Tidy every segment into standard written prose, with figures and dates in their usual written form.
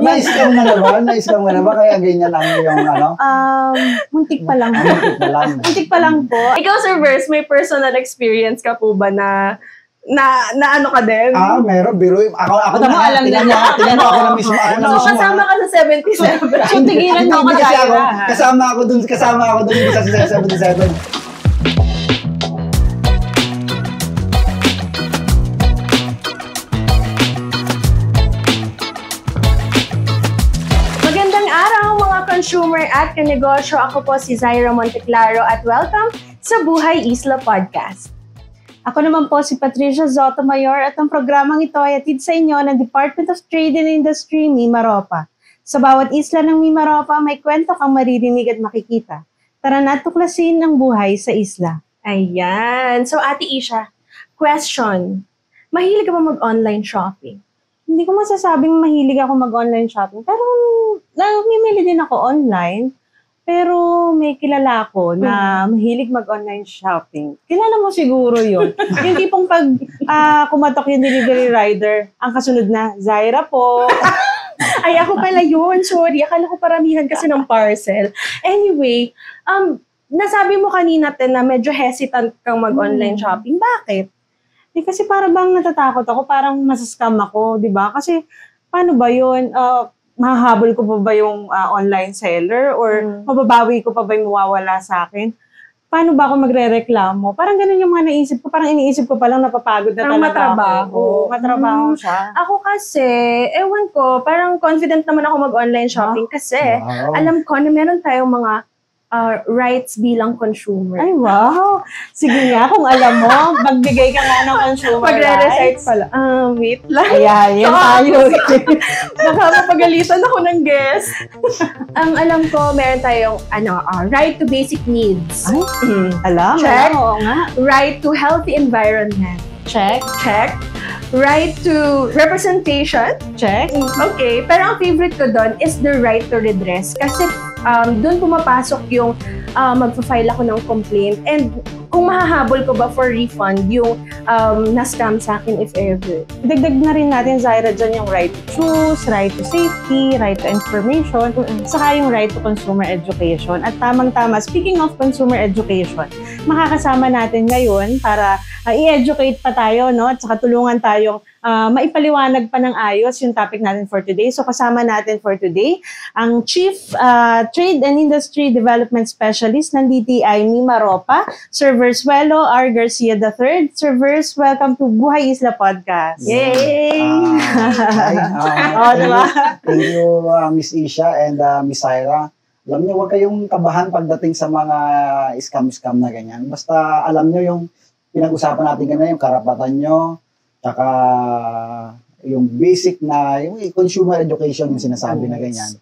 Na-scam na ba? Na-scam na ba? Kaya ganyan lang yung ano? Muntik pa lang. Muntik pa lang po. Ikaw, Sir Verse, may personal experience ka po ba na ano ka din? Meron. Biro. Ako na. Alam na niya. Tingnan mo ako na mismo. Ako na So, mismo. kasama ka sa 77. So, tigilan mo ako tayo. Kasama ako dun sa 77. Consumer at kanegosyo. Ako po si Zaira Monteclaro at welcome sa Buhay Isla Podcast. Ako naman po si Patricia Sotomayor at ang programang ito ay atid sa inyo ng Department of Trade and Industry, Mimaropa. Sa bawat isla ng Mimaropa, may kwento kang maririnig at makikita. Tara na tuklasin ang buhay sa isla. Ayan. So, Ate Isha, question. Mahilig ka ba mag-online shopping? Hindi ko masasabing mahilig ako mag-online shopping, pero namimili din ako online. Pero may kilala ako na mahilig mag-online shopping. Kilala mo siguro yun. Yung tipong pag kumatok yung delivery rider, ang kasunod na, Zaira po. Ay, ako pala yun. Sorry. Akala ko paramihan kasi ng parcel. Anyway, nasabi mo kanina na medyo hesitant kang mag-online shopping. Bakit? Kasi para bang natatakot ako, parang masascam ako, di ba? Kasi paano ba yun? Mahahabol ko pa ba yung online seller? Or mababawi ko pa ba yung mawawala sa akin? Paano ba ako magre-reklamo? Parang ganun yung mga naisip ko. Parang iniisip ko palang napapagod na parang talaga matrabaho. Matrabaho siya. Ako kasi, ewan ko, parang confident naman ako mag-online shopping kasi alam ko na meron tayong mga rights bilang consumer. Ay, wow! Sige nga, kung alam mo, magbigay ka nga ng consumer Magre-recite rights. pala. Wait lang. Ayan, yan tayo. Baka mapagalitan ako ng guest. Ang alam ko, meron tayong right to basic needs. Ay, alam. Check. Oo nga. Right to healthy environment. Check. Check. Right to representation. Check. Okay. Pero ang favorite ko doon is the right to redress. Kasi doon pumapasok yung magpa-file ako ng complaint. And kung mahahabol ko ba for refund yung na-scam sa akin if ever. Dagdag na rin natin, Zaira, dyan yung right to choose, right to safety, right to information, saka yung right to consumer education. At tamang-tama, speaking of consumer education, makakasama natin ngayon para i-educate pa tayo, no? At saka tulungan tayong maipaliwanag pa ng ayos yung topic natin for today. So kasama natin for today ang Chief Trade and Industry Development Specialist ng DTI Mimaropa, Sir Versuelo R. Garcia III. Sir Vers, welcome to Buhay Isla Podcast. Yay! Diba? Thank you, Miss Isha and Miss Zaira. Alam niyo, huwag kayong kabahan pagdating sa mga scam-scam na ganyan. Basta alam niyo yung pinag-usapan natin ganyan, yung karapatan nyo, tsaka yung basic na, yung consumer education yung sinasabi na ganyan.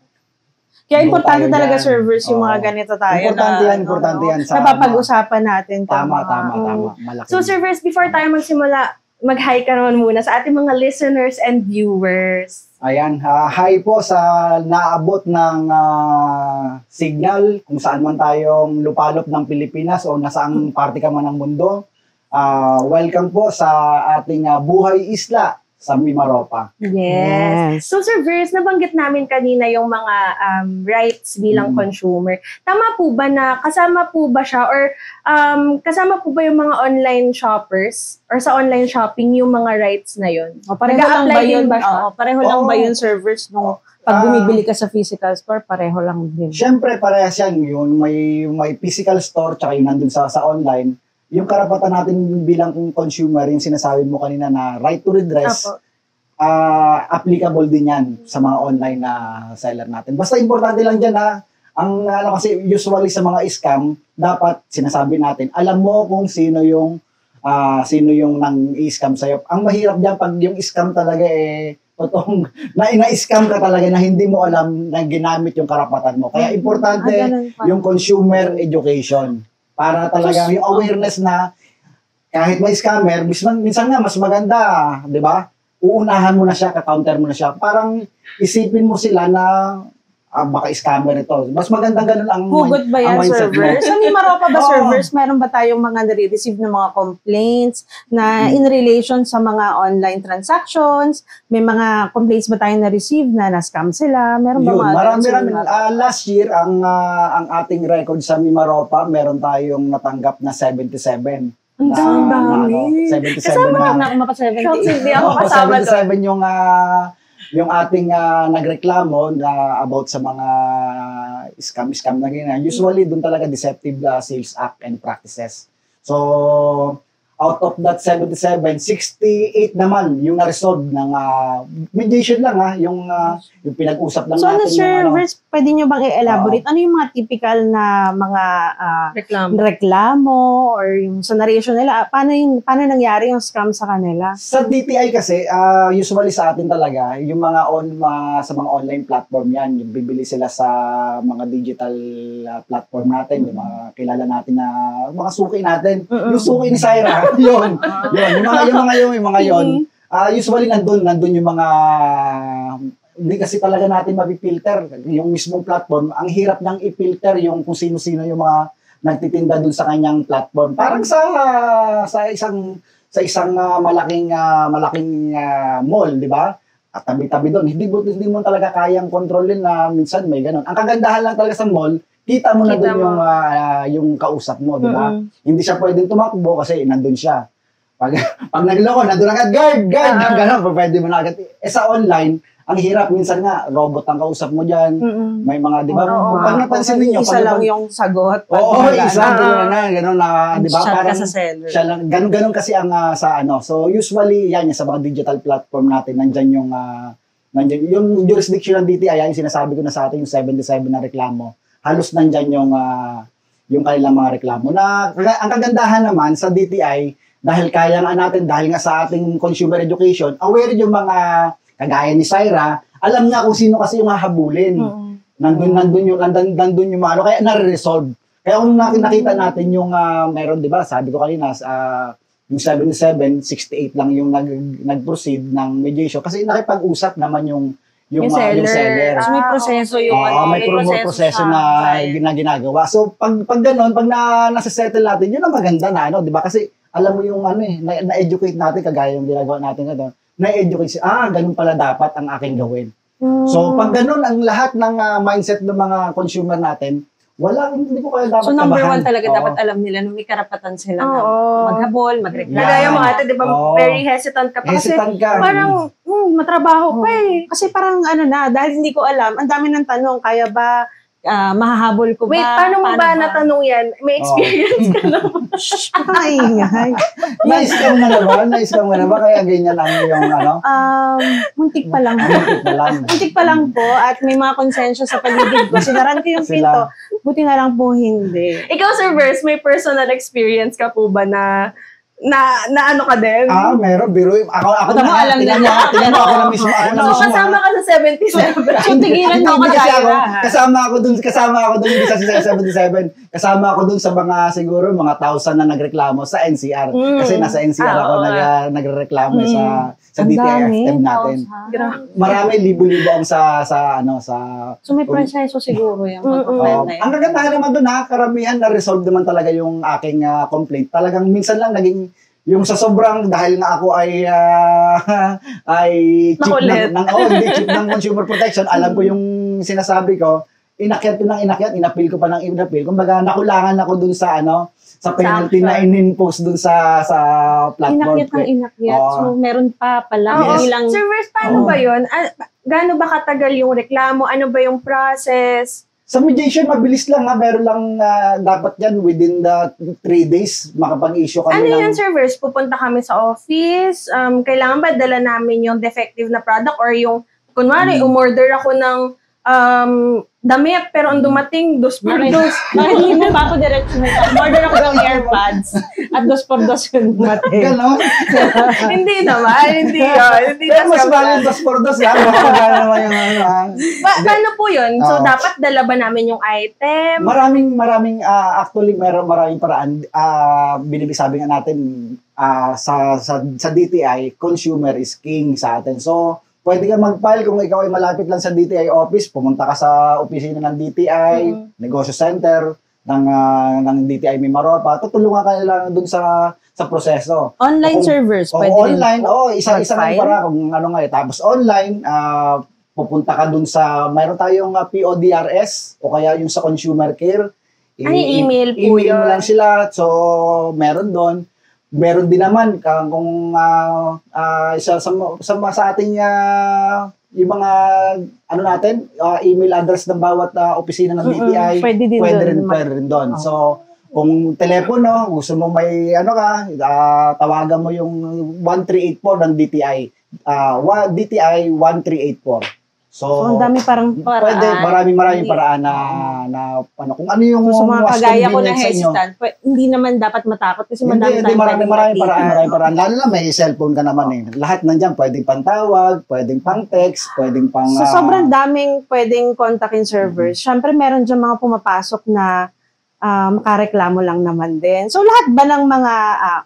Kaya importante talaga, servers, yung mga ganito tayo. Importante yan. Napapag-usapan natin. Tama. Malaki. So, servers, before tayo magsimula, mag-hi ka naman muna sa ating mga listeners and viewers. Ayan, hi po sa naabot ng signal, kung saan man tayong lupalop ng Pilipinas o nasaang parte ka man ng mundo. Welcome po sa ating Buhay Isla sa Mimaropa. Yes. So, Sir Vers, nabanggit namin kanina yung mga rights bilang consumer. Tama po ba na kasama po ba siya or kasama po ba yung mga online shoppers or sa online shopping yung mga rights na yun? Pareho lang ba yun? Pareho lang ba yun, Sir Vers, nung pag bumibili ka sa physical store, pareho lang din? Siyempre, parehas yan. Yung may physical store tsaka yung nandun sa online. Yung karapatan natin bilang consumer, yung sinasabi mo kanina na right to redress, applicable din yan sa mga online na seller natin. Basta importante lang dyan kasi usually sa mga scam, dapat sinasabi natin, alam mo kung sino yung nang i-scam sa'yo. Ang mahirap dyan, pag yung scam talaga totoong na-scam ka talaga na hindi mo alam na ginamit yung karapatan mo. Kaya importante yung consumer education. Para talaga yung awareness na kahit may scammer, minsan nga mas maganda, di ba? Uunahan mo na siya, ka-counter mo na siya. Parang isipin mo sila na baka scammer ito. Mas magandang ganun ang Hugot ba yan, server? Sa Mimaropa ba, servers, meron ba tayong mga nare-receive ng mga complaints na in relation sa mga online transactions? May mga complaints ba tayong na-receive na na-scam sila? Meron ba mga marami. Last year, ang ating record sa Mimaropa, meron tayong natanggap na 77. Ang dami. 77 Kasama na ako maka-78. Hindi ako kasama doon. 77 yung ating nagreklamo na about sa mga scam na ganyan. Usually, doon talaga deceptive sales act and practices. So, out of that 77, 68 naman yung na-resolve ng mediation lang yung pinag-usap lang so, natin. So, servers, pwede nyo bang i-elaborate? Ano yung mga typical na mga reklamo or yung sa narration nila? Paano nangyari yung scam sa kanila? Sa DTI kasi, usually sa atin talaga, yung mga sa mga online platform yan, yung bibili sila sa mga digital platform natin, yung mga kilala natin na mga suki natin. Yung suki ni Syra, yung mga yon. Usually nandun yung mga hindi kasi talaga natin mapipilter yung mismong platform. Ang hirap nang i-filter yung kung sino-sino yung mga nagtitinda dun sa kanyang platform. Parang sa isang malaking mall, di ba? At tabi-tabi doon, hindi mo talaga kayang kontrolin na minsan may ganun. Ang kagandahan lang talaga sa mall, kita mo na doon yung kausap mo, di ba? Hindi siya pwedeng tumakbo kasi nandun siya. Pag nagloko, nandun agad, guard, gano'n, pwede mo na agad. Sa online, ang hirap, minsan nga, robot ang kausap mo dyan. May mga, di ba? Pag napansin ninyo, isa lang yung sagot. Isa, gano'n na, di ba? Parang siya lang, gano'n kasi ang So, usually, yan, sa mga digital platform natin, nandyan yung jurisdiction ng DTI, yung sinasabi ko na sa atin, yung 77 na reklamo, halos nandyan yung kanilang mga reklamo. Ang kagandahan naman sa DTI, dahil kaya nga natin, dahil nga sa ating consumer education, aware yung mga kagaya ni Syra, alam niya kung sino kasi yung hahabulin. Nandun yung mga kaya nare-resolve. Kaya kung nakita natin yung meron, di ba, sabi ko kanina, yung 77, 68 lang yung nag-proceed ng mediation. Kasi nakipag-usap naman yung seller. So, may proseso yung may proseso na ginagawa. So, pag ganun, pag nasa-settle natin, yun ang maganda na, di ba? Kasi, alam mo yung na-educate natin, kagaya yung ginagawa natin ito, na-educate siya, ganun pala dapat ang aking gawin. So, pag ganun ang lahat ng mindset ng mga consumer natin, hindi ko kaya dapat so, number kabahan. 1 talaga, dapat alam nila na may karapatan sila na maghabol, magreklamo. Kagaya mo ate, di ba, very hesitant ka pa kasi parang matrabaho pa eh. Kasi parang dahil hindi ko alam, ang dami ng tanong, kaya ba mahahabol ko ba? Wait, paano mo ba natanong yan? May experience ka na ba? Ay. Na-scam na ba? Kaya ganyan lang yung muntik pa lang. Muntik pa lang po at may mga konsensya sa paligid ko. Sinaran ko yung pinto. Buti na lang po hindi. Ikaw, Sir Vers, may personal experience ka po ba na ano ka din? Meron. Biro. Ako alam niya. Tingnan mo ako na mismo. So, kasama ka sa 77. So, tigilan mo ka kasama ako dun hindi sa 77. Kasama ako dun sa mga, siguro, mga 1,000 na nagreklamo sa NCR. Kasi nasa NCR ako nagreklamo sa DTI natin. Marami, libo-libo ang sa So, may proseso siguro yung ang kagandahan naman doon, karamihan na-resolve naman talaga yung aking complaint. Talagang minsan lang naging yung sa sobrang, dahil nga ako ay cheap ng consumer protection, alam ko yung sinasabi ko, inakyat inapil ko pa ng inapil. Kumbaga, nakulangan ako dun sa penalty na in-impose dun sa platform. Inakyat. So, meron pa pala. Yes. Sir Vers, paano ba yun? Gaano ba katagal yung reklamo? Ano ba yung process? Sa mediation, mabilis lang meron lang dapat yan within the 3 days makapag-issue kami. Ano yan, Sir Vers? Pupunta kami sa office? Kailangan ba dala namin yung defective na product or yung, kunwari, umorder ako ng damit, pero ang dumating, dos por dos. Bakit hindi mo pa ako diretso order ako ng AirPods at dos por dos yung dumating. Ganon? Hindi naman, hindi yun. Pero mas bagay dos por dos yan. Paano po yun? So, dapat dala ba namin yung item? Maraming actually, maraming paraan. Binibisabi nga natin sa DTI, consumer is king sa atin. So, pwede ka mag-file kung ikaw ay malapit lang sa DTI office, pumunta ka sa opisina ng DTI, negosyo center, ng DTI Mimaropa, tutulungan ka lang dun sa proseso. Online servers, pwede rin. Online, isa ng para kung ano nga Tapos online, pupunta ka dun sa, mayroon tayong PODRS o kaya yung sa consumer care. Email po email mo lang sila. So, meron doon. Meron din naman kung sa ating yung mga natin, email address ng bawat opisina ng DTI, pwede rin doon. So, kung telepono, gusto mo may tawagan mo yung 1384 ng DTI. DTI 1384. So, ang dami parang paraan. Pwede, maraming paraan na kung ano yung so, mga kagaya ko na hesitant, hindi naman dapat matakot kasi maraming paraan. Lalo na may cellphone ka naman Lahat nandiyan, pwedeng pantawag, pwedeng pang text, pwedeng pang... So, sobrang daming pwedeng contact in servers. Siyempre, meron dyan mga pumapasok na makareklamo lang naman din. So, lahat ba ng mga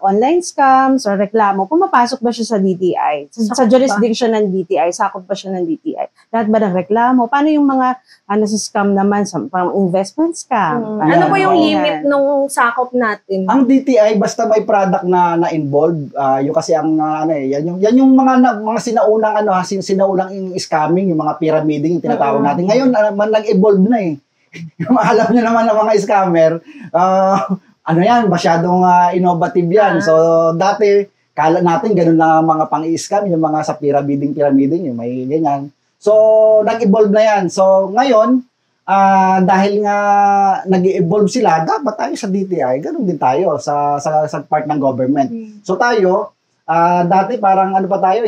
online scams or reklamo, pumapasok ba siya sa DTI? Sa jurisdiction ng DTI? Sakop ba siya ng DTI? Lahat ba ng reklamo? Paano yung mga sa scam naman? Pang investment scam? Ano po yung limit nung sakop natin? Ang DTI, basta may product na involved, yung kasi ang yan yung mga sinaunang sinaunang scamming, yung mga pyramiding yung tinatawag natin. Ngayon, nag-evolve na alam nyo naman ng mga scammer, masyadong innovative yan. So, dati, kala natin, ganun lang ang mga pang-i-scam, yung mga sa pyramiding, yung may ganyan. So, nag-evolve na yan. So, ngayon, dahil nga nag-evolve sila, dapat tayo sa DTI, ganun din tayo sa part ng government. So, tayo, dati parang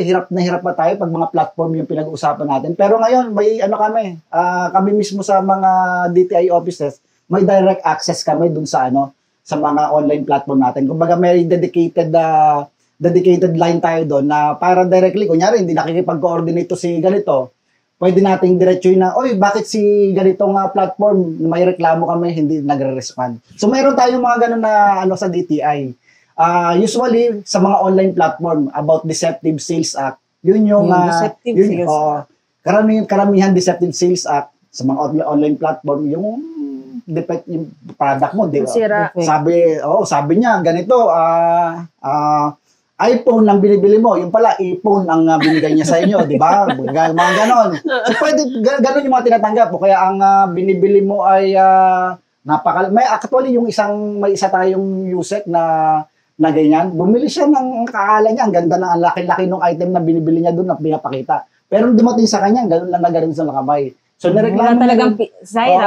hirap na hirap pa tayo pag mga platform yung pinag-uusapan natin. Pero ngayon, may kami mismo sa mga DTI offices, may direct access kami dun sa mga online platform natin. Kumbaga may dedicated line tayo doon na para directly, kunyari hindi nakikipag-coordinate to si ganito, pwede nating diretsuhin na, bakit si ganitong platform, may reklamo kami, hindi nagre-respond. So mayroon tayong mga ganun na sa DTI. Usually sa mga online platform about Deceptive Sales Act, yun yung karamihan Deceptive Sales Act sa mga online platform, yung product mo, di ba? Sabi niya ganito, iPhone ang binibili mo, yung pala iPhone ang binigay niya sa inyo, di ba? Mga ganon. So pwede ganon yung mga tinatanggap o kaya ang binibili mo ay may actually may isa tayong USEC na ganyan, bumili siya ng kaala niya, ang ganda ng laki-laki ng item na binibili niya doon na pinapakita. Pero dumating sa kanya, ganun lang na ganun sa nakabay. So nireklamo wala talagang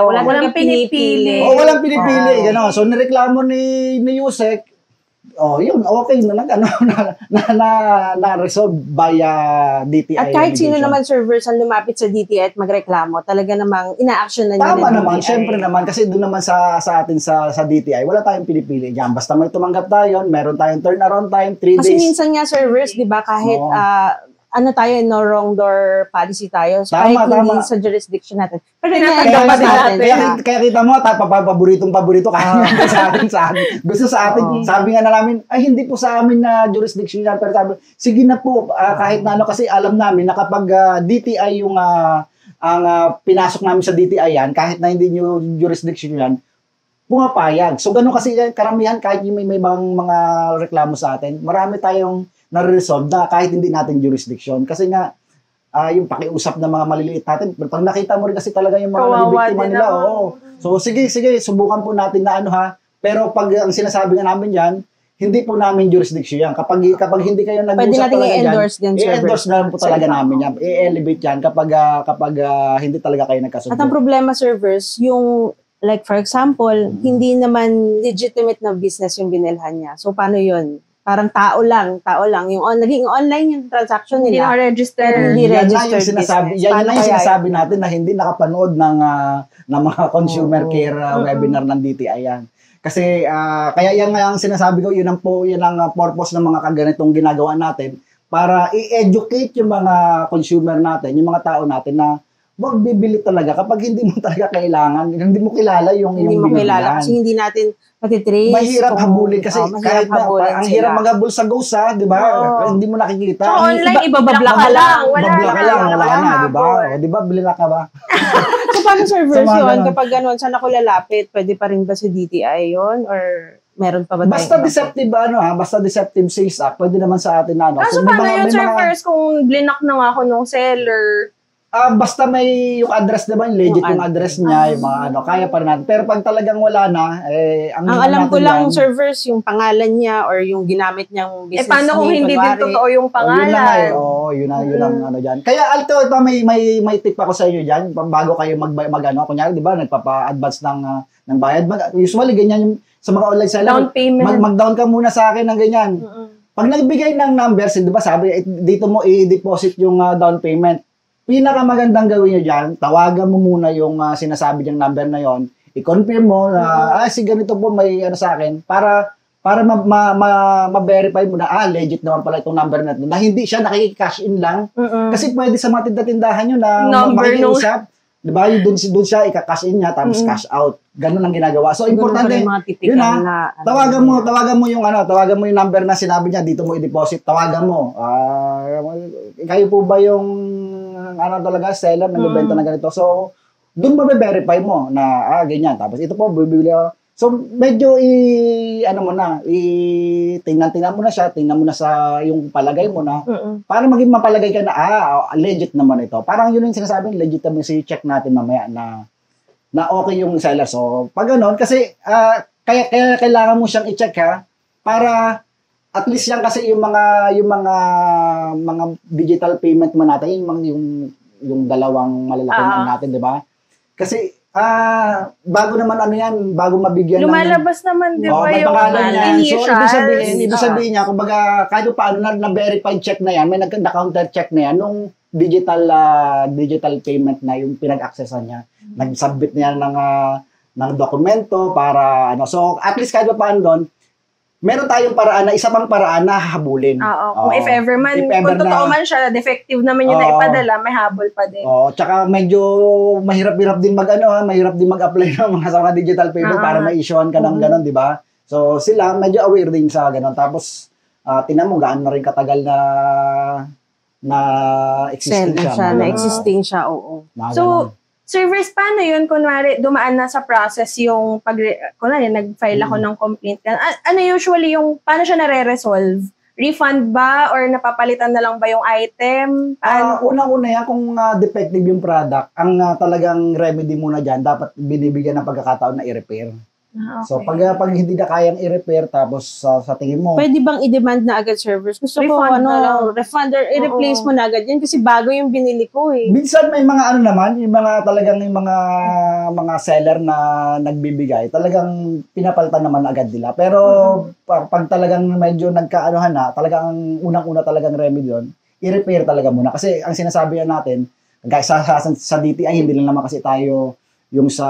walang pinipili. Walang pinipili, gano'n. So nireklamo ni Yusek, yun, okay na resolve via DTI. At kahit sino naman servers ang lumapit sa DTI at magreklamo, talaga namang ina-action na nila. Tama naman, syempre naman, kasi doon naman sa atin sa DTI, wala tayong pinipili diyan. Basta may tumanggap tayo, meron tayong turnaround time, 3 days. Kasi minsan nga servers, di ba, kahit no wrong door policy tayo. So, kahit hindi sa jurisdiction natin. Pero kaya kita mo, paborito ka sa atin. Gusto sa atin, sabi nga na namin, ay hindi po sa amin na jurisdiction yan. Pero sabi, sige na po, kahit na kasi alam namin na kapag DTI yung ang pinasok namin sa DTI yan, kahit na hindi nyo jurisdiction yan, pumapayag. So, ganun kasi karamihan, kahit yung may mga reklamo sa atin, marami tayong na-resolve na kahit hindi natin jurisdiction. Kasi nga, yung pakiusap ng mga maliliit natin, pag nakita mo rin kasi talaga yung mga biktima nila, So, sige, subukan po natin na pero pag ang sinasabi nga namin yan, hindi po namin jurisdiction yan. Kapag hindi kayo nag-usap talaga i-endorse yan, i-endorse na po talaga namin yan. I-elevate yan kapag hindi talaga kayo nagkasundo. At ang problema, servers, yung like for example, hindi naman legitimate na business yung binilhan niya. So, paano yun? Parang tao lang. Yung naging online yung transaction nila. Hindi registered. Hindi registered business. Yan lang yung sinasabi natin na hindi nakapanood ng mga consumer care webinar ng DTI yan. Kasi kaya yan nga ang sinasabi ko, yun ang purpose ng mga kaganitong ginagawa natin para i-educate yung mga consumer natin, yung mga tao natin na wag bibili talaga kapag hindi mo talaga kailangan, hindi mo kilala yung Hindi mo kilala bibilihan. kasi hindi natin matitrace. Mahirap habulin kasi kahit na ang hirap maghabol sa ghost, di ba? Hindi mo nakikita. So, online, ibababla ka lang. Wala na, di ba? O, di ba, bilila ka ba? So, paano sir version? Kapag gano'n, saan ako lalapit? Pwede pa rin ba sa DTI yun? Or meron pa ba tayong Basta deceptive basta deceptive sales act, pwede naman sa atin na. Kaso paano yun, sir, first kung blinak na nga ako nung seller? Basta may yung address naman, legit yung address niya, yung mga kaya pa rin natin. Pero pag talagang wala na, ang alam ko lang, servers, yung pangalan niya or yung ginamit niyang business paano kung hindi din totoo yung pangalan? Yun ang dyan. Kaya ito, may tip ako sa inyo dyan, bago kayo kunyari, di ba, nagpapa-advance ng bayad. Usually, ganyan yung sa mga online seller. Down payment. Mag-down ka muna sa akin ng ganyan. Pag nagbigay ng numbers, di ba, sabi, dito mo i-deposit yung down payment. Pinakamagandang gawin nyo dyan, tawagan mo muna yung sinasabi niyang number na yon, i-confirm mo na, si ganito po may sa akin, para ma-verify mo na, legit naman pala itong number na ito, na hindi siya nakiki-cash in lang. Kasi pwede sa mga tindahan nyo na makikiusap, di ba, doon siya ika-cash in niya, tapos cash out. Ganun ang ginagawa. So, importante, yun tawagan mo yung number na sinabi niya, dito mo i-deposit, tawagan mo. Kayo po ba yung talaga, seller, nagbebenta na ganito. So, doon mabe-verify mo na, ganyan. Tapos, ito po, bibili ako. So, medyo tingnan mo na siya, tingnan mo na sa yung palagay mo na, para maging mapalagay ka na, legit naman ito. Parang yun yung sinasabi, legit naman check natin mamaya na okay yung seller. So, pag gano'n, kasi, kaya kailangan mo siyang i-check para at least yan kasi yung mga digital payment mo natin, yung dalawang malalaking natin, di ba? Kasi bago naman bago mabigyan lumalabas naman, di ba, yung initials. So, ibig sabihin niya, kumbaga, kahit paano na verified check na yan, may na-counter check na yan, nung digital payment na yung pinag-accessan niya. Nag-submit niya ng dokumento para, so, at least kahit paano doon, meron tayong paraan isa pang paraan na hahabulin. Kung if ever man, kung totoo man siya, defective naman yun na ipadala, may habol pa din. Tsaka medyo mahirap-hirap din mahirap din mag-apply ng mga digital payment para ma-issuean ka ng gano'n, di ba? So, sila medyo aware din sa gano'n. Tapos, tingnan mo, gaano na rin katagal na existing siya, oo. So, servers, paano yun? Kunwari, dumaan na sa process yung kunwari, nag-file ako ng complaint. Ano usually yung, paano siya nare-resolve? Refund ba? Or napapalitan na lang ba yung item? Unang-una yan, kung defective yung product, ang talagang remedy muna dyan, dapat binibigyan ng pagkakataon na i-repair. Okay. So, pag hindi na kayang i-repair, tapos sa tingin mo, pwede bang i-demand na agad servers? Gusto ko, refund or i-replace mo na agad yan kasi bago yung binili ko eh. Minsan may mga naman, yung mga talagang yung mga seller na nagbibigay, talagang pinapalitan naman agad nila. Pero pag talagang medyo nagkaanohan na, talagang unang-una talagang remedy yun, i-repair talaga muna. Kasi ang sinasabi natin, guys, sa DTI, hindi lang naman kasi tayo yung sa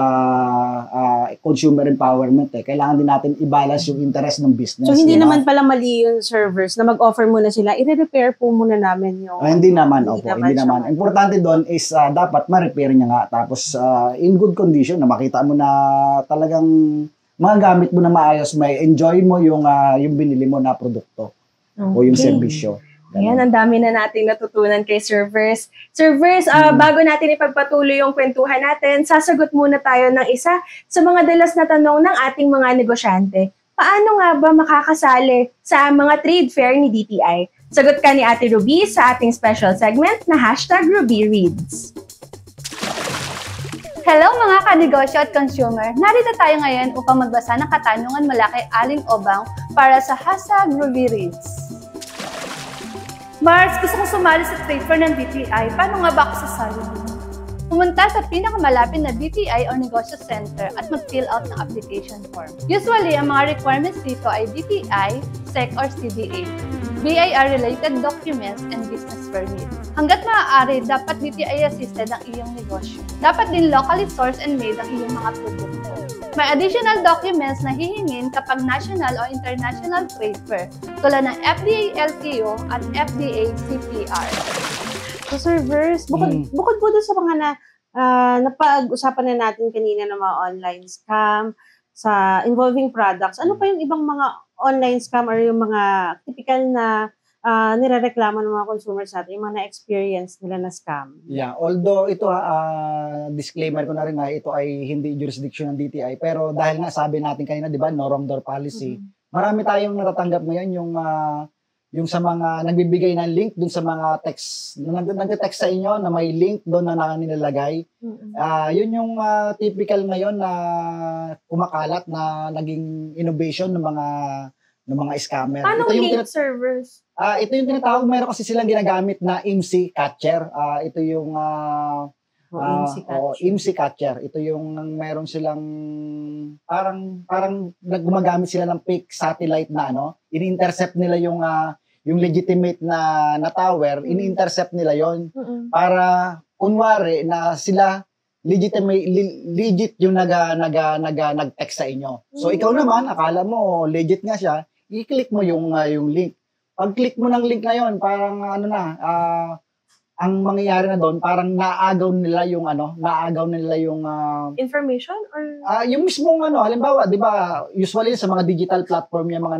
consumer empowerment kailangan din natin i-balance yung interest ng business. So, hindi naman pala mali yung servers na mag-offer muna sila, i-repair po muna namin yung... hindi naman. Importante doon is dapat ma-repair niya nga. Tapos, in good condition, na makita mo na talagang magagamit mo na maayos, may enjoy mo yung binili mo na produkto o yung serbisyo. Ayan, ang dami na nating natutunan kay servers. Servers, bago natin ipagpatuloy yung kwentuhan natin, sasagot muna tayo ng isa sa mga dalas na tanong ng ating mga negosyante. Paano nga ba makakasali sa mga trade fair ni DTI? Sagot ka ni Ate Ruby sa ating special segment na #RubyReads. Hello mga kanegosyo at consumer! Narito tayo ngayon upang magbasa ng katanungan mula kay Aling Obang para sa #RubyReads. Mars, gusto kong sumali sa trade fair ng DTI. Paano nga ba ako sasali? Pumunta sa pinakamalapit na DTI o negosyo center at mag-fill out ng application form. Usually, ang mga requirements dito ay DTI, SEC or CDA, BIR-related documents, and business permit. Hanggat maaari, dapat DTI-assisted ang iyong negosyo. Dapat din locally sourced and made ang iyong mga produkto. May additional documents na hihingin kapag national o international trade fair, tulad ng FDA LTO at FDA CPR. So, servers, bukod po doon sa mga napag-usapan na natin kanina ng mga online scam sa involving products. Ano pa yung ibang mga online scam or yung mga typical na nirereklamo ng mga consumers natin, yung mga na-experience nila na scam? Yeah, although ito disclaimer ko na rin na ito ay hindi jurisdiction ng DTI, pero dahil nga sabi natin kanina, 'di ba, no wrong door policy. Marami tayong natatanggap ngayon yung sa mga nagbibigay ng link dun sa mga text, nag-text sa inyo na may link doon na nilalagay. Yun yung typical ngayon na kumakalat na naging innovation ng mga scammer. Paano Ito yung link servers? ito yung tinatawag, mayroon kasi silang ginagamit na IMSI catcher. Ito yung IMSI catcher. Ito yung meron silang parang gumagamit sila ng fake satellite na ini-intercept nila yung legitimate na tower, ini-intercept nila yon para kunwari na sila legit yung nag-text sa inyo. So ikaw naman akala mo legit nga siya, i-click mo yung link. Pag-click mo ng link na yon, parang ang mangyayari na doon, parang naagaw nila yung Information or yung mismong halimbawa, 'di ba, usually sa mga digital platform yung mga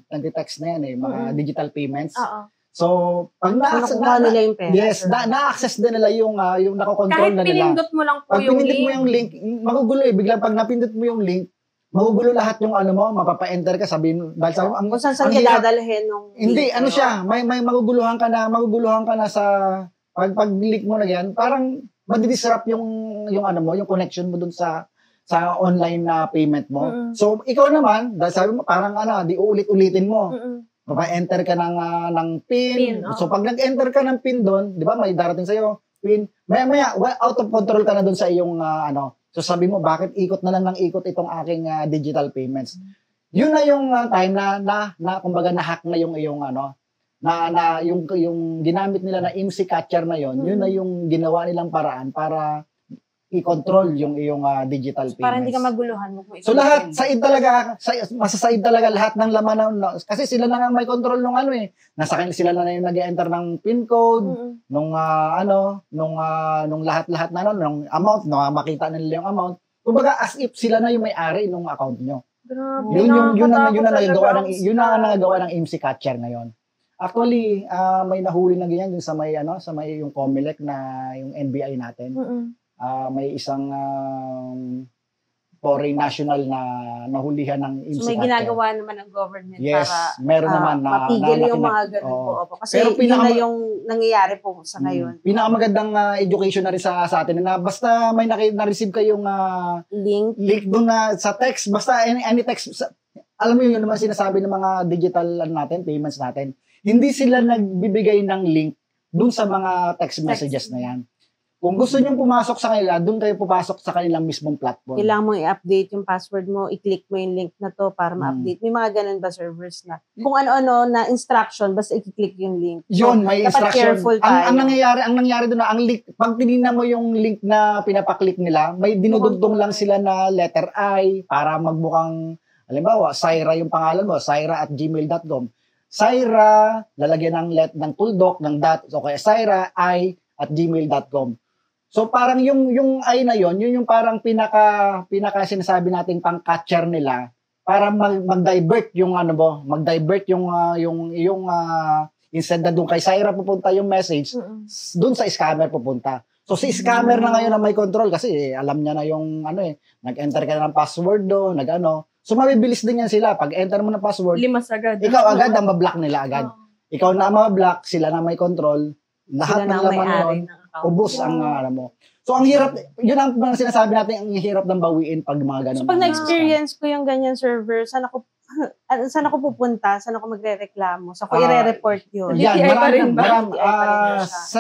nag-text na yan mga digital payments. So, pag nila yung pera. Yes, na-access din nila yung nakokontrol na nila. kahit pinindot mo lang po Pag yung pinindot link. mo yung link, magugulo biglang pag napindot mo yung link, magugulo lahat yung mapapa-enter ka, sabihin, dahil sabi mo, Kung saan ka dadalhin nung hindi, link, siya, may maguguluhan ka na sa, pag-link mo na yan, parang, madidisrupt yung connection mo dun sa online na payment mo. So, ikaw naman, dahil sabi mo, parang di uulit-ulitin mo. Mapa-enter ka ng PIN. So, pag nag-enter ka ng PIN doon, di ba, may darating sa'yo, PIN, maya, out of control ka na doon sa iyong, So sabi mo, bakit ikot na lang ng ikot itong aking digital payments? Yun na yung time na kumbaga na-hack na yung iyong yung ginamit nila na IMSI catcher na yun na yung ginawa nilang paraan para i-control yung iyong digital payments. Para hindi ka maguluhan mo. So lahat, masasaid talaga lahat ng laman kasi sila na nga may control nung nasa kanila sila na yung nag-enter ng PIN code, nung lahat-lahat na nung amount, makita nila yung amount. Kumbaga as if sila na yung may-ari nung account nyo. Grabe, Yun na nagagawa ng IMSI catcher ngayon. Actually, may nahuli na ganyan dun sa may yung COMELEC na yung NBI natin. May isang foreign national na nahulihan ng IMSI. So may ginagawa naman ng government para meron naman na matigil yung mga ganun po. Kasi pero yun na yung nangyayari po sa ngayon. Pinakamagandang education na rin sa atin na basta may na-receive kayong link doon na sa text, basta any text, alam mo yun naman sinasabi ng mga digital payments natin, hindi sila nagbibigay ng link doon sa mga text messages na yan. Kung gusto nyo pumasok sa kanila, doon kayo pupasok sa kanilang mismong platform. Kailangan mo i-update yung password mo, i-click mo yung link na to para ma-update. May mga ganun ba servers na? Kung ano-ano na instruction, basta i-click yung link. Yun, may dapat instruction. Careful tayo. Ang nangyari doon ang link, pag tinignan mo yung link na pinapaklik nila, may dinudugtong lang sila na letter I para magmukhang, halimbawa, Syra yung pangalan mo, syra@gmail.com. Syra, lalagyan ng tuldok, ng dot, o kaya syra@gmail.com. So parang yung I na yun yung parang pinaka sinasabi nating pang-catcher nila para mag-divert yung mag-divert yung instead na doon kay Syra pupunta yung message, doon sa scammer pupunta. So si scammer na ngayon na may control kasi alam niya na yung nag-enter ka na ng password do, So mabibilis din yan sila pag enter mo ng password. Limas agad. Ikaw agad ang ma-block nila agad. Ikaw na ma-block, sila na may control. Lahat ng laman nun, ubos ang mo. So, ang hirap, yun ang sinasabi natin, ang hirap ng bawiin pag mga ganun. So, pag na-experience ko yung ganyan server, saan ako pupunta? Saan ako magre-reklamo? So, ako i-re-report yun. Yan, marami.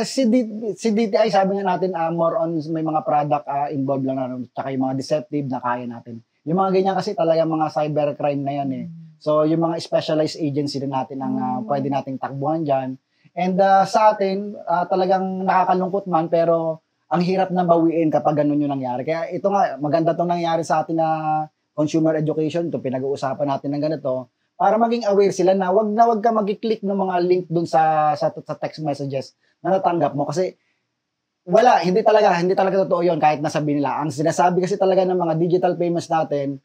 Si DTI, sabi nga natin, more on may mga product involved lang, tsaka yung mga deceptive na kaya natin. Yung mga ganyan kasi talaga mga cybercrime na yan So, yung mga specialized agency din natin ang pwede nating takbuhan dyan. And sa atin, talagang nakakalungkot man, pero ang hirap na bawiin kapag ganun yung nangyari. Kaya ito nga, maganda itong nangyari sa atin na consumer education, ito pinag-uusapan natin ng ganito, para maging aware sila na wag ka mag-click ng mga link dun sa text messages na natanggap mo. Kasi hindi talaga totoo yun kahit nasabi nila. Ang sinasabi kasi talaga ng mga digital payments natin,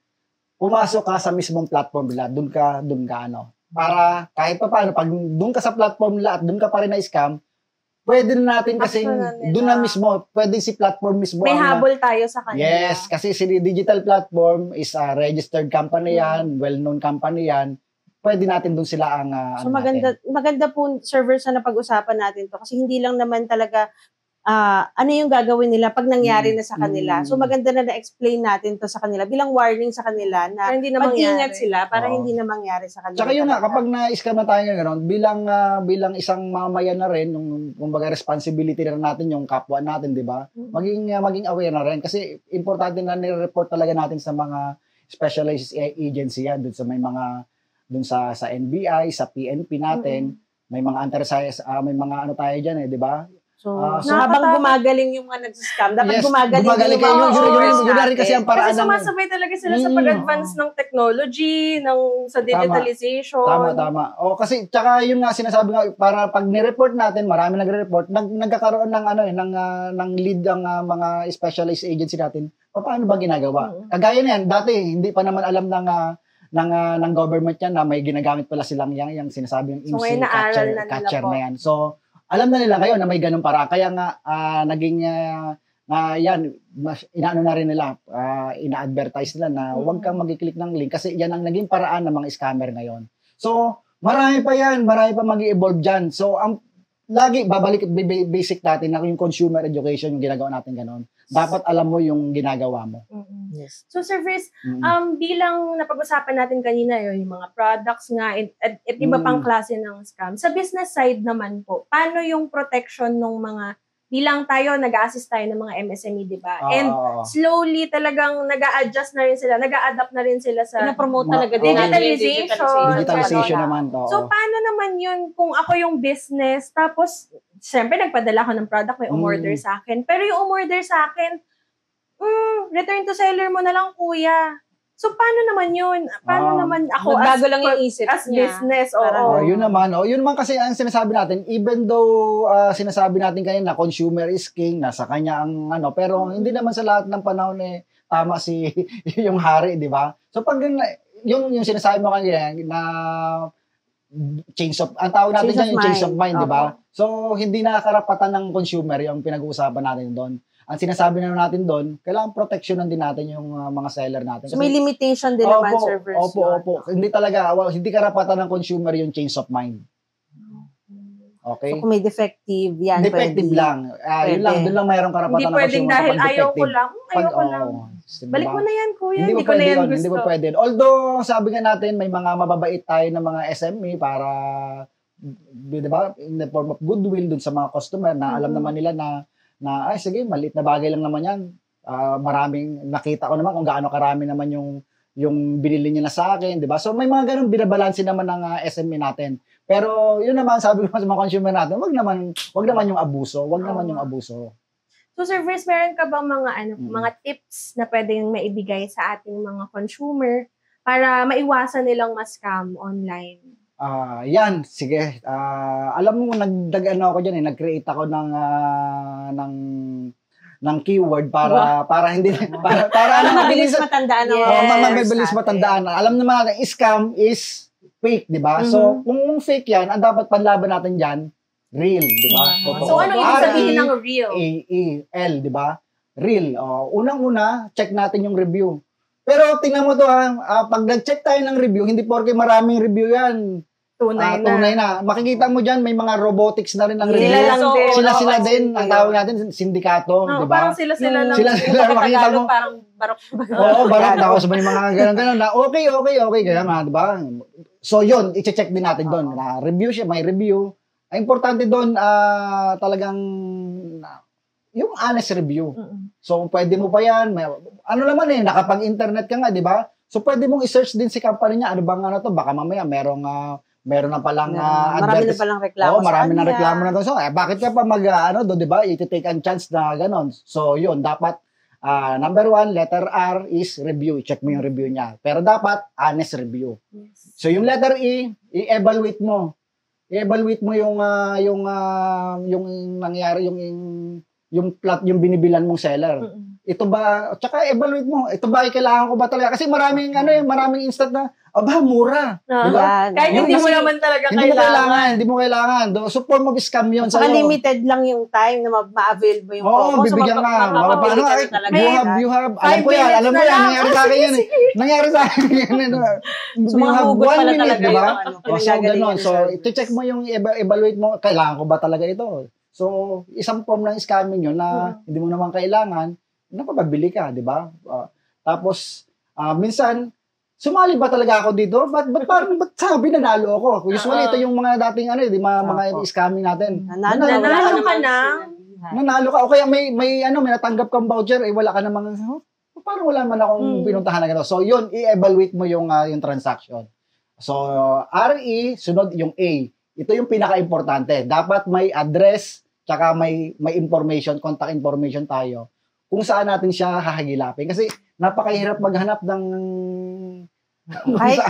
pumasok ka sa mismong platform nila, doon ka ano. Para kahit pa paano, pag doon ka sa platform nila at doon ka pa rin na-scam, pwede na natin kasi doon na mismo, pwede si platform mismo. May habol tayo sa kanila. Yes, kasi si digital platform is a registered company yan, well-known company yan. Pwede natin doon sila ang so maganda po servers na pag-usapan natin to kasi hindi lang naman talaga ano yung gagawin nila pag nangyari na sa kanila. So maganda na na-explain natin to sa kanila bilang warning sa kanila na mag-ingat sila para hindi na mangyari sa kanila. Tsaka yun nga, kapag na-scam na tayo gano'n, bilang isang mamayan na rin, yung kumbaga responsibility na natin yung kapwa natin, di ba? Maging aware na rin. Kasi importante na nire-report talaga natin sa mga specialized agency yan, dun sa NBI, sa PNP natin, may mga may mga ano tayo dyan di ba? So habang gumagaling yung mga nag-scam, dapat gumagaling kayo. Yun na rin kasi ang paraan. Kasi sumasabay talaga sila sa pag-advance ng technology, sa digitalization. Tama. O kasi tsaka yun nga sinasabi nga para pag ni-report natin, marami nagre-report, nagkakaroon ng ng lead ang mga specialized agency natin. Paano ba ginagawa? Kagaya niyan, dati hindi pa naman alam ng government yan na may ginagamit pala silang yung sinasabing IMSI catcher na yan. So alam na nila ngayon na may ganun para. Kaya nga, naging, inaano na rin nila, ina-advertise nila na huwag kang mag-click ng link kasi yan ang naging paraan ng mga scammer ngayon. So, marami pa mag-i-evolve dyan. So, lagi, babalik, basic natin na yung consumer education, yung ginagawa natin ganun. Dapat alam mo yung ginagawa mo. Yes. So, Sir Vers, bilang napag-usapan natin kanina yung mga products nga at iba pang klase ng scam. Sa business side naman po, paano yung protection ng mga, bilang tayo, nag-a-assist tayo ng mga MSME, di ba? And slowly talagang nag-a-adjust na rin sila, nag-a-adapt na rin sila sa promote talaga digitalization naman. So, paano naman yun kung ako yung business, tapos, siyempre, nagpadala ko ng product, may umorder sa akin. Pero yung umorder sa akin, return to seller mo na lang, kuya. So, paano naman yun? Paano naman ako lang yung isip as niya. business? Yun naman kasi ang sinasabi natin, even though sinasabi natin kanina, consumer is king, nasa kanya ang pero hindi naman sa lahat ng panahon tama si yung hari, di ba? So, pag yung sinasabi mo kanina na ang tawag natin dyan yung change of mind, di ba? So, hindi na karapatan ng consumer yung pinag-uusapan natin doon. Ang sinasabi na natin doon, kailangan proteksyonan din natin yung mga seller natin. Kasi, so may limitation din naman, servers. Opo. Hindi karapatan ng consumer yung change of mind. Okay? So kung may defective, yan defective pwede. Lang. Yun lang, doon lang mayroong karapatan ng consumer. Hindi pwedeng dahil ayoko lang. Balik mo na yan, kuya. Hindi ko na yan gusto. Hindi mo pwede. Although, sabi nga natin, may mga mababait tayo ng mga SME para, di ba, in the form of goodwill dun sa mga customer na alam naman nila na ay sige, maliit na bagay lang naman yan. Maraming, nakita ko naman kung gaano karami naman yung binili niya na sa akin, di ba? So may mga ganun binabalansin naman ng SME natin. Pero yun naman, sabi ko sa mga consumer natin, wag naman yung abuso. Wag naman yung abuso. So, Sir Vers, meron ka bang mga tips na pwedeng maibigay sa ating mga consumer para maiwasan nilang ma-scam online? Yan, sige. Alam mo, ako dyan nag-create ako ng keyword para hindi para mabilis matandaan. Mabilis matandaan. Alam naman natin, scam is fake, di ba? So, kung fake yan, ang dapat panlaban natin dyan, real, di ba? So, ano ibig sabihin ng real? R-E-A-L, di ba? Real. Unang-una, check natin yung review. Pero tingnan mo to pag nag-check tayo ng review, hindi porke maraming review yan. Tunay na. Makikita mo dyan, may mga robotics na rin ang review. Sila din, ang tawag natin, sindikato, di ba? Parang sila lang. Sila, makikita mo. Parang barok. Oo, barok na ako sa mga ganun na, okay, kaya nga, di ba? So, yun, i-check din natin doon. Review siya, may review. Ang importante doon, talagang, yung honest review. So, pwede mo pa yan. Ano naman nakapag-internet ka nga, di ba? So, pwede mong i-search din si company niya. Ano bang to? Baka mamaya meron na palang marami na palang reklamo. Marami na reklamo na to. So, bakit ka pa doon, di ba? I-take ang chance na ganon. So, yun, dapat number 1, letter R is review. Check mo yung review niya. Pero dapat honest review. Yes. So, yung letter E, i-evaluate mo. I-evaluate mo yung nangyari, yung binibilan mong seller. Ito ba, tsaka evaluate mo, ito ba kailangan ko ba talaga? Kasi maraming instant na, aba, mura. Diba? Kahit hindi mo naman talaga Hindi mo kailangan. So, form of scam yun. Saka limited lang yung time na ma-avail mo yung promo. Oo, bibigyan ka. You have, alam ko yan, nangyari sa akin yan. Nangyari sa akin yan. So, mga hugot pala talaga diba? yung So, ganun. So, check mo yung evaluate mo, kailangan ko ba talaga ito? So, isang form ng scamming yun na hindi mo naman kailangan, napapagbili ka, di ba? Tapos, minsan, sumali ba talaga ako dito? Ba't sabi nanalo ako? Usually, ito yung mga dating mga scamming natin. Nanalo ka na? Nanalo ka. O kaya may natanggap kang voucher, wala ka namang, parang wala man akong pinuntahan na gano'n. So, yun, i-evaluate mo yung transaction. So, RE, sunod yung A. Ito yung pinaka-importante. Dapat may address, tsaka may information, contact information tayo kung saan natin siya hahagilapin. Kasi napakahirap maghanap ng...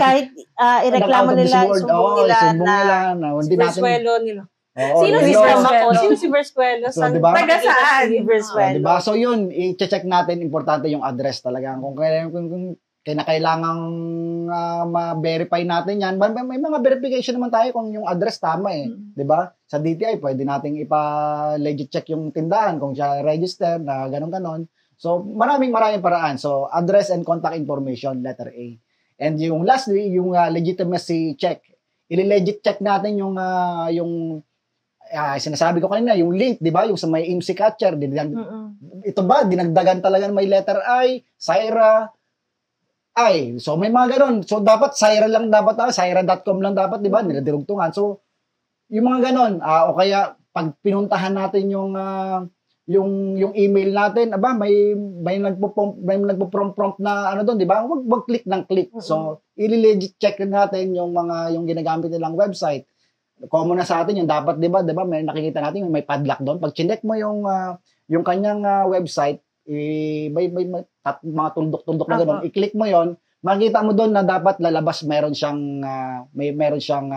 kahit ireklamo nila, sumbong nila na si Verswelo nila. Sino si Verswelo? Sino si Verswelo? Diba? Taga saan? Diba? So yun, i-check natin, importante yung address talaga. Kung kailangang ma-verify natin yan, may mga verification naman tayo kung yung address tama diba? Sa DTI, pwede nating ipa-legit check yung tindahan kung siya register na ganon-ganon. So, maraming paraan. So, address and contact information, letter A. And yung lastly, yung legitimacy check. I-legit check natin yung sinasabi ko kanina, yung link, di ba? Yung sa may IMSI catcher. Ito ba? Dinagdagan talaga may letter I, Syra, I. So, may mga ganon. So, dapat Syra lang dapat, Syra.com lang dapat, di ba? Niladirugtungan. So, yung mga ganon. O kaya, pag pinuntahan natin yung email natin, may nagpo-prompt na doon, di ba? Wag click ng click. So, i-legit check natin yung ginagamit nilang website. Common na sa atin yung dapat, di ba? May nakikita natin may padlock doon. Pag chinek mo yung kanyang website, may mga tuldok-tuldok na gano'n, i-click mo yon, makikita mo doon na dapat lalabas meron siyang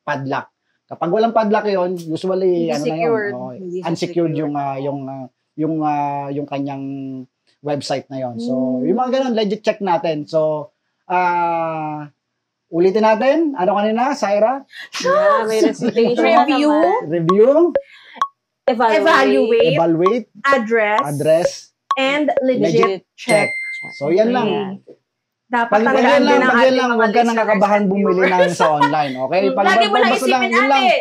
padlock. Kapag walang padlock yon, usually unsecured yung kanyang website na yon. So, yung mga ganun, legit check natin. So, ulitin natin. Ano kanina, Syra? May recitation. Review. Evaluate. Address. And legit check. So, yan lang. Dapat tandaan din ang ating mga huwag ka nang kakabahan bumili ng sa online, okay? Lagi mo lang isipin,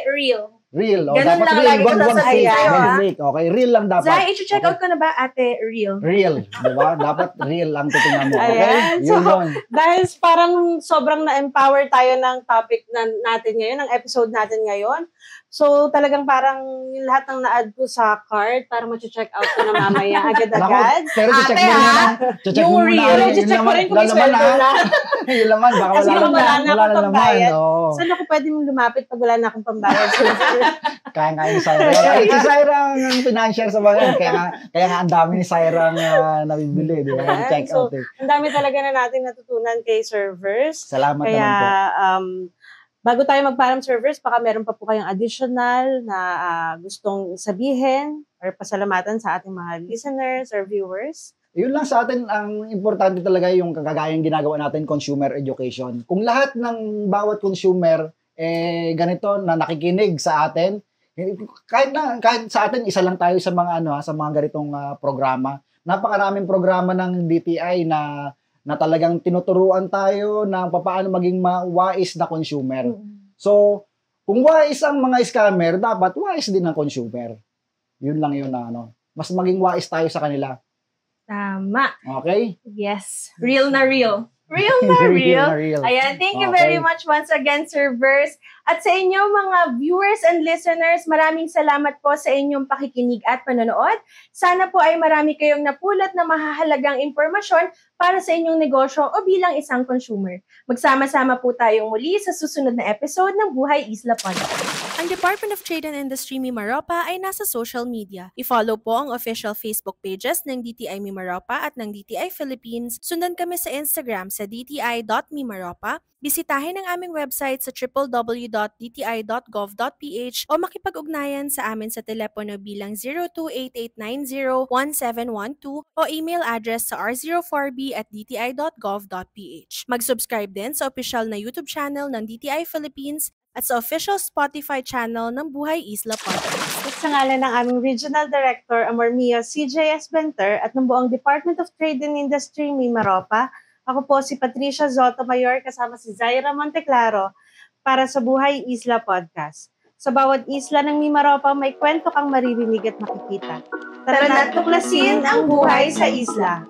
real. Real. Ganun lang lagi ko sasabihin sa'yo, Okay, real lang dapat. Zay, i-check out ko na ba, ate, real? Real, di ba? Dapat real ang titingnan mo, okay? Ayan. So, dahil parang sobrang na-empower tayo ng topic natin ngayon, ng episode natin ngayon. So, talagang parang yung lahat ng na-add ko sa cart para ma-check out ko na mamaya agad-agad. Pero check mo na. Yung real. Check mo rin kung may sweldo na. Yung laman, baka wala na akong pambayad. Oh. Saan ako pwede mong lumapit pag wala na akong pambayad? Kaya ni Syra. Si Syra ang financier sa mga. Kaya nga ang dami ni Syra ang nabibili. Di ba? Check out. Ang dami talaga na natin natutunan kay servers. Salamat naman po. Bago tayo magpaalam servers, baka meron pa po kayong additional na gustong sabihin or pasalamatan sa ating mga listeners or viewers. Yun lang sa atin, ang importante talaga yung kagagayang ginagawa natin, consumer education. Kung lahat ng bawat consumer ganito na nakikinig sa atin, kahit sa atin isa lang tayo sa mga sa mga ganitong programa. Napakaraming programa ng DTI na talagang tinuturuan tayo na paano maging wais na consumer. So, kung wais ang mga scammer, dapat wais din ang consumer. Yun lang yun na mas maging wais tayo sa kanila. Tama. Okay? Yes. Real na real. Real na real. Ayan, thank you very much once again, servers. At sa inyo mga viewers and listeners, maraming salamat po sa inyong pakikinig at panonood. Sana po ay marami kayong napulot na mahahalagang impormasyon para sa inyong negosyo o bilang isang consumer. Magsama-sama po tayong muli sa susunod na episode ng Buhay Isla Podcast. Ang Department of Trade and Industry Mimaropa ay nasa social media. I-follow po ang official Facebook pages ng DTI Mimaropa at ng DTI Philippines. Sundan kami sa Instagram sa dti.mimaropa. Bisitahin ang aming website sa www.dti.gov.ph o makipag-ugnayan sa amin sa telepono bilang 0288901712 o email address sa r04b@dti.gov.ph. Mag-subscribe din sa official na YouTube channel ng DTI Philippines at sa official Spotify channel ng Buhay Isla Podcast. At sa ngalan ng aming Regional Director, Amormio CJS Benter at ng buong Department of Trade and Industry Mimaropa, ako po si Patricia Zotomayor kasama si Zaira Monteclaro para sa Buhay Isla Podcast. Sa bawat isla ng Mimaropa, may kwento kang maririnig at makikita. Tara na't tuklasin ang buhay sa isla!